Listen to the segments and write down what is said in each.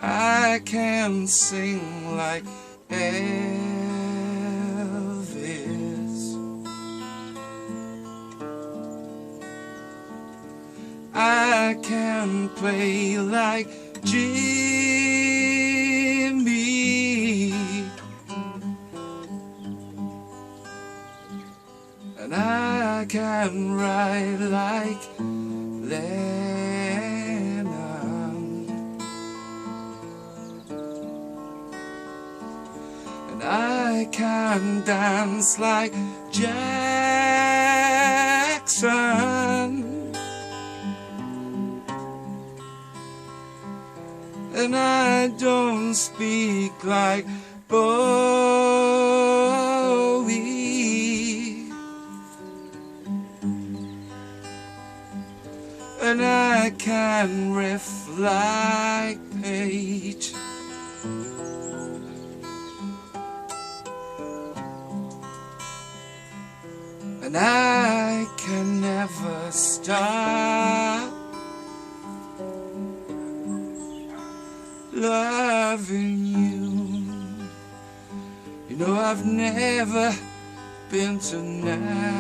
I can sing like Elvis. I can play like Jimmy, and I can write like Lennon, and I can dance like Jackson, and I don't speak like Bowie, and I can riff like Page, and I can never stop loving you. You know I've never been to Nashville,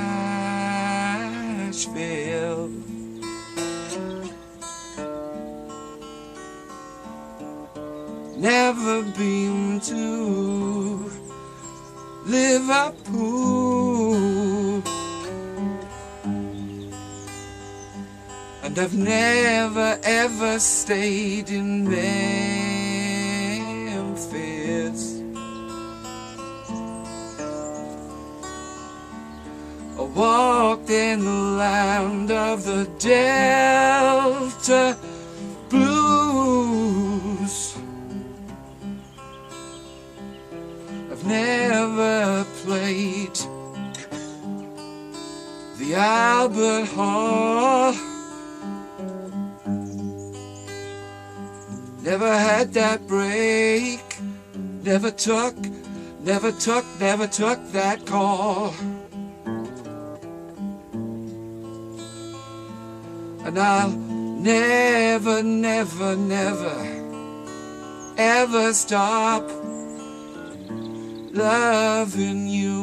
never been to Liverpool, and I've never ever stayed in Memphis. I walked in the land of the Delta Blues. I've never played the Albert Hall, never had that break, never took that call. And I'll never ever stop loving you.